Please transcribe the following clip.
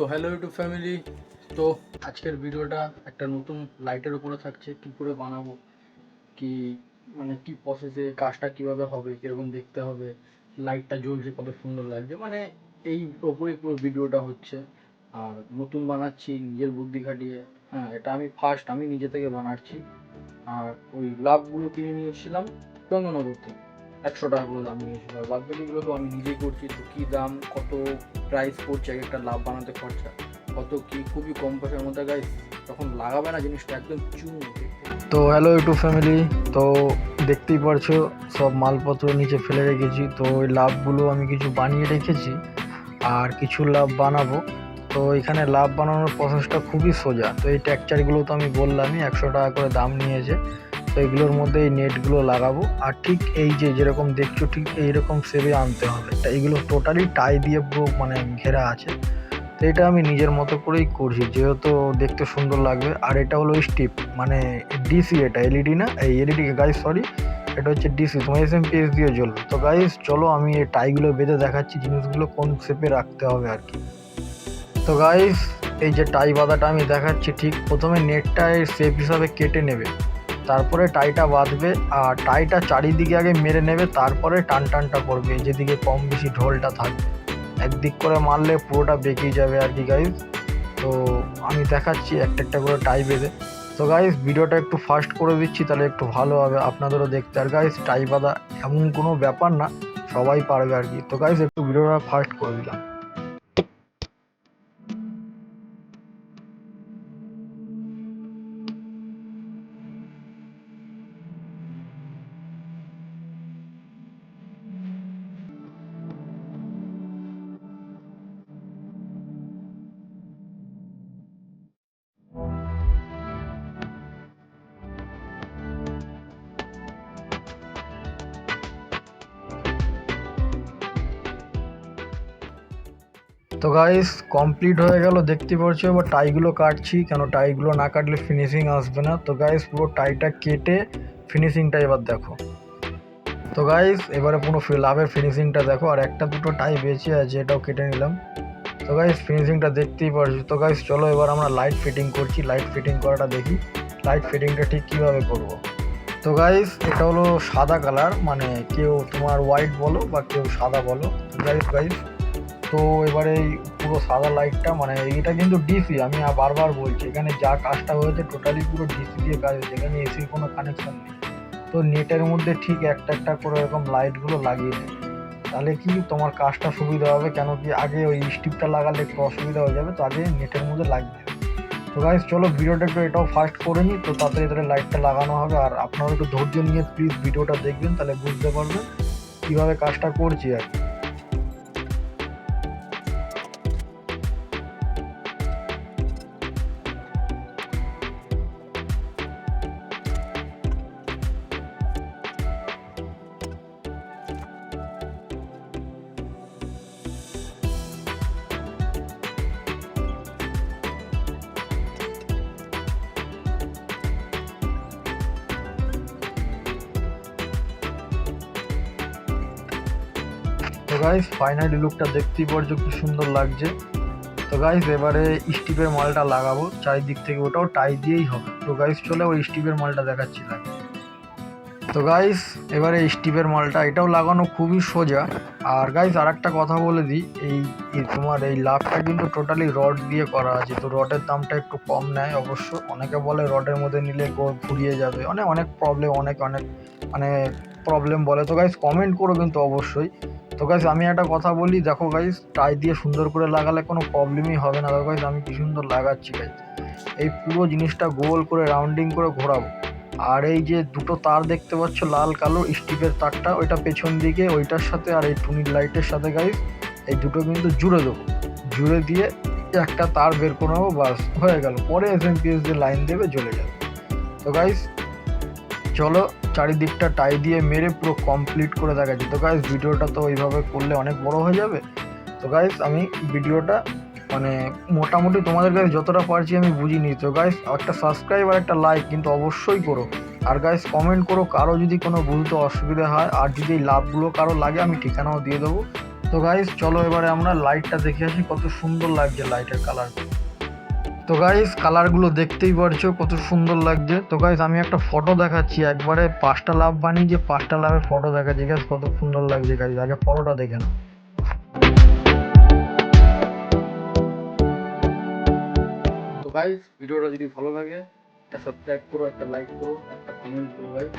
তো hello YouTube family. তো আজকের ভিডিওটা একটা নতুন লাইটের উপরে থাকছে, কী করে বানাবো, কি মানে কি প্রসেসে কাজটা কিভাবে হবে, কীরকম দেখতে হবে, লাইটটা জ্বলছে কত সুন্দর লাগছে, মানে এই ওপরে পুরো ভিডিওটা হচ্ছে। আর নতুন বানাচ্ছি নিজের বুদ্ধি খাটিয়ে। হ্যাঁ, এটা আমি নিজে থেকে বানাচ্ছি। আর ওই লাভগুলো কিনে নিয়ে এসেছিলাম চন্দননগর থেকে, 100 টাকা করে দাম নিয়েছিল। আর বাদবাকিগুলো তো আমি নিজেই করছি। তো কী দাম, কত প্রাইস পড়ছে এক একটা লাভ বানাতে, খরচা কত কি, খুবই কম পয়সার মধ্যে গাইস। তখন লাগাবে না জিনিসটা একদম চুমু দেখতে। তো হ্যালো ইউটিউব ফ্যামিলি, তো দেখতেই পারছো সব মালপত্র নিচে ফেলে রেখেছি। তো ওই লাভগুলো আমি কিছু বানিয়ে রেখেছি আর কিছু লাভ বানাবো। তো এখানে লাভ বানানোর প্রসেসটা খুবই সোজা। তো এই টেক্সচারগুলো তো আমি বললামই 100 টাকা করে দাম নিয়েছে। তো এগুলোর মধ্যে এই নেটগুলো লাগাবো আর ঠিক এই যে যেরকম দেখছো ঠিক এইরকম শেপে আনতে হবে। এইগুলো টোটালি টাই দিয়ে পুরো মানে ঘেরা আছে। তো এটা আমি নিজের মতো করেই করছি, যেহেতু দেখতে সুন্দর লাগবে। আর এটা হলো স্টিপ, মানে ডিসি, এটা এলইডি না, এই এলইডি গাইস সরি, এটা হচ্ছে ডিসি, তোমার এসএমপিএস দিয়ে জ্বলবে। তো গাইস চলো আমি এই টাইগুলো বেঁধে দেখাচ্ছি জিনিসগুলো কোন শেপে রাখতে হবে আর কি। তো গাইস এই যে টাই বাঁধাটা আমি দেখাচ্ছি, ঠিক প্রথমে নেটটা এর শেপ হিসাবে কেটে নেবে, তারপরে টাইটা বাঁধবে। আর টাইটা চারিদিকে আগে মেরে নেবে, তারপরে টানটা করবে যেদিকে কম বেশি ঢোলটা থাকবে। একদিক করে মারলে পুরোটা বেঁকে যাবে আর কি গাইস। তো আমি দেখাচ্ছি একটা একটা করে টাই বেঁধে। তো গাইস ভিডিওটা একটু ফাস্ট করে দিচ্ছি, তাহলে একটু ভালো হবে আপনাদেরও দেখতে। আর গাইস টাই বাঁধা এমন কোনো ব্যাপার না, সবাই পারবে আর কি। তো গাইস একটু ভিডিওটা ফাস্ট করে দিলাম। তো গাইস কমপ্লিট হয়ে গেল, দেখতে পাচ্ছ। এবার টাইগুলো কাটছি, কেন টাইগুলো না কাটলে ফিনিশিং আসবে না। তো গাইস পুরো টাইটা কেটে ফিনিশিংটা এবার দেখো। তো গাইস এবারে পুরো লাভের ফিনিশিংটা দেখো। আর একটা দুটো টাই বেঁচে আছে, এটাও কেটে নিলাম। তো গাইস ফিনিশিংটা দেখতেই পারছো। তো গাইস চলো এবার আমরা লাইট ফিটিং করছি, লাইট ফিটিং করাটা দেখি, লাইট ফিটিংটা ঠিক কীভাবে করব। তো গাইস এটা হলো সাদা কালার, মানে কেউ তোমার হোয়াইট বলো বা কেউ সাদা বলো। গাইস তো এবারে এই পুরো সাদা লাইটটা, মানে এটা কিন্তু ডিসি, আমি বারবার বলছি, এখানে যা কাজটা হয়েছে টোটালি পুরো ডিসি দিয়ে কাজ হয়েছে, এখানে এসির কোনো কানেকশন নেই। তো নেটের মধ্যে ঠিক একটা একটা করে এরকম লাইটগুলো লাগিয়ে দেবে, তাহলে কি তোমার কাজটা সুবিধা হবে। কেন কি আগে ওই স্টিপটা লাগালে একটু অসুবিধা হয়ে যাবে, তো আগে নেটের মধ্যে লাগবে। তো গাইস চলো ভিডিওটা একটু এটাও ফাস্ট করে নিই, তো তাড়াতাড়ি তাহলে লাইটটা লাগানো হবে। আর আপনারা একটু ধৈর্য নিয়ে প্লিজ ভিডিওটা দেখবেন, তাহলে বুঝতে পারবেন কীভাবে কাজটা করছি আর কি। তো গাইস ফাইনালি লুকটা দেখতেই পারছো কি সুন্দর লাগছে। তো গাইস এবারে স্টিপের মালটা লাগাবো চারিদিক থেকে, ওটাও টাই দিয়েই হবে। তো গাইস চলে ওই স্টিপের মালটা দেখাচ্ছি লাগে। তো গাইস এবারে স্টিপের মালটা, এটাও লাগানো খুবই সোজা। আর গাইস আর একটা কথা বলে দিই, তোমার এই লাভটা কিন্তু টোটালি রড দিয়ে করা আছে। তো রডের দামটা একটু কম নেয় অবশ্য। অনেকে বলে রডের মধ্যে নিলে ঘুরিয়ে যাবে, অনেক অনেক প্রবলেম, অনেক অনেক মানে প্রবলেম বলে। তো গাইস কমেন্ট করো কিন্তু অবশ্যই। তো গাইস আমি একটা কথা বলি, দেখো গাইস টাই দিয়ে সুন্দর করে লাগালে কোনো প্রবলেমই হবে না। দেখো গাইস আমি কি সুন্দর লাগাচ্ছি গাইস, এই পুরো জিনিসটা গোল করে রাউন্ডিং করে ঘোরাবো। আর এই যে দুটো তার দেখতে পাচ্ছ লাল কালো স্টিপের তারটা, ওইটা পেছন দিকে ওইটার সাথে আর এই টুনির লাইটের সাথে গাইস এই দুটো কিন্তু জুড়ে দেবো। জুড়ে দিয়ে একটা তার বের করে নেবো, বাস হয়ে গেল। পরে এসএমপিএস দিয়ে লাইন দেবে, জ্বলে যাবে। তো গাইস চলো চারিদিকটা টাই দিয়ে মেরে পুরো কমপ্লিট করে দেখাচ্ছি। তো গাইস ভিডিওটা তো ওইভাবে করলে অনেক বড় হয়ে যাবে। তো গাইস আমি ভিডিওটা মানে মোটামুটি তোমাদের কাছে যতটা পারছি আমি বুঝিয়ে। তো গাইস একটা সাবস্ক্রাইব আর একটা লাইক কিন্তু অবশ্যই করো। আর গাইস কমেন্ট করো কারো যদি কোনো বুঝতে অসুবিধা হয়, আর যদি এই লাভগুলো কারো লাগে আমি ঠিকানাও দিয়ে দেবো, তো গাইস চলো এবারে আমরা লাইটটা দেখে আসি, কত সুন্দর লাগছে লাইটের কালার। তো গাইস কালারগুলো দেখতেই পারছো কত সুন্দর লাগছে। তো গাইস আমি একটা ফটো দেখাচ্ছি, একবারে 5টা লাভ বানিয়ে 5টা লাভের ফটো দেখাচ্ছি গাইস, কত সুন্দর লাগছে গাইস, আগে ফটোটা দেখে নাও। তো গাইস ভিডিওটা যদি ভালো লাগে একটা সাবস্ক্রাইব করো, একটা লাইক করো, একটা কমেন্ট করো গাইস।